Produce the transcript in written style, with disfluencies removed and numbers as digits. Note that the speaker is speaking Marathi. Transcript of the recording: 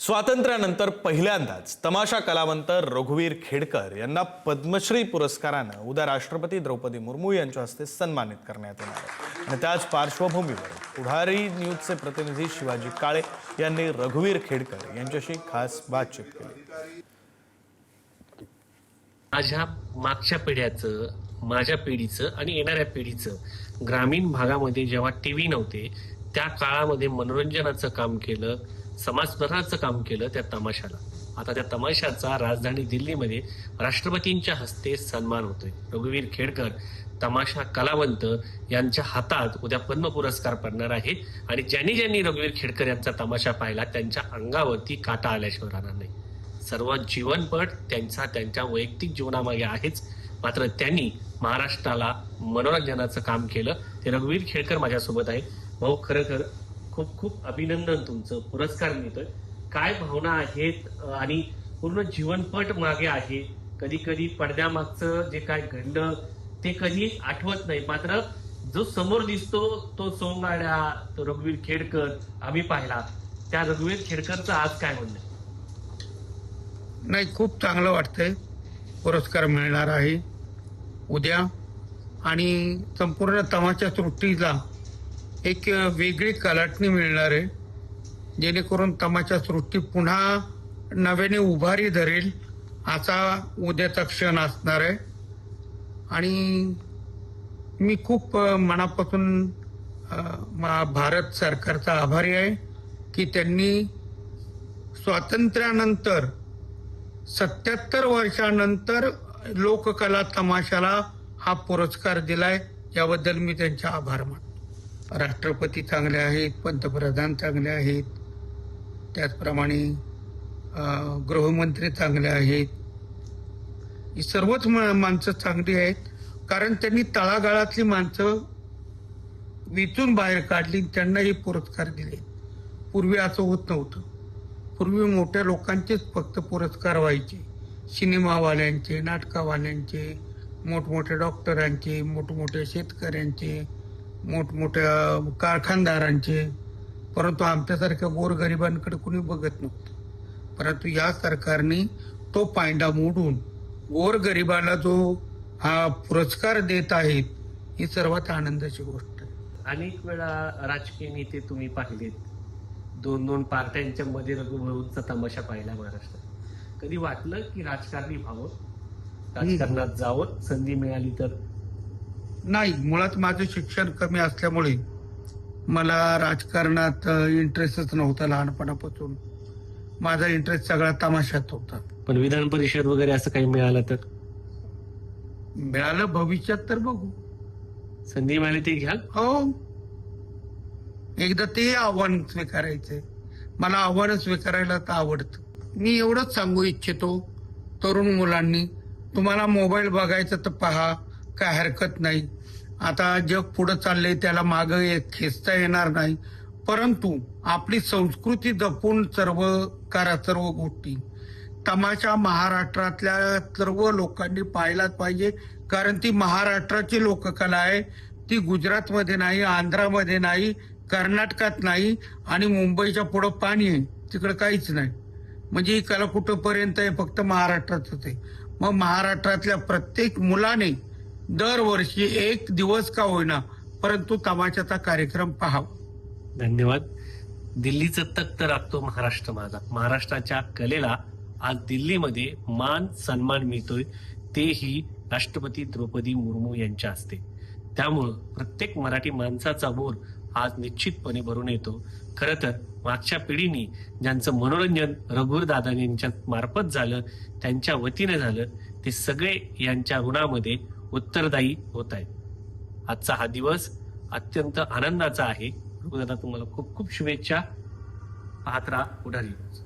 स्वातंत्र्यानंतर पहिल्यांदाच तमाशा कलावंत रघुवीर खेडकर यांना पद्मश्री पुरस्कारानं उद्या राष्ट्रपती द्रौपदी मुर्मू यांच्या हस्ते सन्मानित करण्यात येणार आहे। आणि त्याच पार्श्वभूमीवर पुढारी न्यूजचे प्रतिनिधी शिवाजी काळे यांनी रघुवीर खेडकर यांच्याशी खास बातचीत केली। माझ्या मागच्या पिढ्याचं, माझ्या पिढीचं आणि येणाऱ्या पिढीचं ग्रामीण भागामध्ये जेव्हा टीव्ही नव्हते त्या काळामध्ये मनोरंजनाचं काम केलं, समाजसुधारणाचं काम केलं त्या तमाशाला। आता त्या तमाशाचा राजधानी दिल्लीमध्ये राष्ट्रपतींच्या हस्ते सन्मान होतोय। रघुवीर खेडकर तमाशा कलावंत यांच्या हातात उद्या पद्म पुरस्कार पडणार आहे आणि ज्यांनी रघुवीर खेडकर यांचा तमाशा पाहिला त्यांच्या अंगावरती काटा आल्याशिवाय राहणार नाही। सर्व जीवनपट त्यांच्या वैयक्तिक जीवनामागे आहेच, मात्र त्यांनी महाराष्ट्राला मनोरंजनाचं काम केलं। ते रघुवीर खेडकर माझ्यासोबत आहे। भाऊ, खरं खूप खूप अभिनंदन, तुमचं पुरस्कार मिळतोय। काय भावना आहेत आणि पूर्ण जीवनपट मागे आहे। कधी कधी पडद्यामागचं जे काय घडलं ते कधी आठवत नाही, मात्र जो समोर दिसतो तो सोंगाड्या, तो रघुवीर खेडकर आम्ही पाहिला। त्या रघुवीर खेडकरचं आज काय म्हणणं? नाही, खूप चांगलं वाटतंय। पुरस्कार मिळणार आहे उद्या आणि संपूर्ण तमाशा सृष्टीला एक वेगळी कलाटणी मिळणार आहे, जेणेकरून तमाशा सृष्टी पुन्हा नव्याने उभारी धरेल असा उद्याचा क्षण असणार आहे। आणि मी खूप मनापासून भारत सरकारचा आभारी आहे की त्यांनी स्वातंत्र्यानंतर 77 वर्षानंतर लोककला तमाशाला हा पुरस्कार दिलाय। याबद्दल मी त्यांचे आभार मानतो। राष्ट्रपती चांगले आहेत, पंतप्रधान चांगले आहेत, त्याचप्रमाणे गृहमंत्री चांगले आहेत। ही सर्वच माणसं चांगली आहेत, कारण त्यांनी तळागाळातली माणसं विचून बाहेर काढली, त्यांना हे पुरस्कार दिले। पूर्वी असं होत नव्हतं। पूर्वी मोठ्या लोकांचेच फक्त पुरस्कार व्हायचे, सिनेमावाल्यांचे, नाटकावाल्यांचे, मोठमोठ्या डॉक्टरांचे, मोठमोठ्या शेतकऱ्यांचे, मोठमोठ्या कारखानदारांचे, परंतु आमच्यासारख्या गोरगरिबांकडे कुणी बघत नव्हतं। परंतु या सरकारने तो पायंडा मोडून गोरगरिबाला जो हा पुरस्कार देत आहेत, ही सर्वात आनंदाची गोष्ट आहे। अनेक वेळा राजकीय नेते तुम्ही पाहिलेत, दोन पार्ट्यांच्या मध्ये रघुभाऊंचा तमाशा पाहिला महाराष्ट्रात। कधी वाटलं की राजकारणी व्हावं, राजकारणात जावं, संधी मिळाली तर? नाही, मुळात माझं शिक्षण कमी असल्यामुळे मला राजकारणात इंटरेस्टच नव्हता। लहानपणापासून माझा इंटरेस्ट सगळा तमाशात होता। पण विधान परिषद वगैरे असं काही मिळालं तर? मिळालं भविष्यात तर बघू, संधी मिळाली ती घ्याल? हो, एकदा ते आव्हान स्वीकारायचंय। मला आव्हान स्वीकारायला तर आवडतं। मी एवढंच सांगू इच्छितो तरुण मुलांनी, तुम्हाला मोबाईल बघायचा तर पहा, काय हरकत नाही। आता जग पुढे चाललंय, त्याला मागे खेचता येणार नाही, परंतु आपली संस्कृती जपून सर्व गोष्टी तमाशा महाराष्ट्रातल्या सर्व लोकांनी पाहिलाच पाहिजे, कारण ती महाराष्ट्राची लोककला आहे। ती गुजरातमध्ये नाही, आंध्रामध्ये नाही, कर्नाटकात नाही आणि मुंबईच्या पुढं पाणी आहे, तिकडे काहीच नाही। म्हणजे ही कला कुठंपर्यंत आहे, फक्त महाराष्ट्रातच आहे। मग महाराष्ट्रातल्या प्रत्येक मुलाने दरवर्षी एक दिवस का होईना परंतु तमाशाचा कार्यक्रम पाहावा। धन्यवाद। दिल्लीचं तख्त राखतो महाराष्ट्र माझा। महाराष्ट्राच्या कलेला आज दिल्लीमध्ये मान सन्मान मिळतोय, तेही राष्ट्रपती द्रौपदी मुर्मू यांच्या हस्ते। त्यामुळं प्रत्येक मराठी माणसाचा बोर आज निश्चितपणे भरून येतो। खरं तर मागच्या पिढीने ज्यांचं मनोरंजन रघुवीर दादा यांच्या मार्फत झालं, त्यांच्या वतीने झालं, ते सगळे यांच्या ऋणामध्ये उत्तरदायी होत आहेत। आजचा हा दिवस अत्यंत आनंदाचा आहे। रघुदादा, तुम्हाला खूप खूप शुभेच्छा। पाहत राहा पुढारी न्यूज।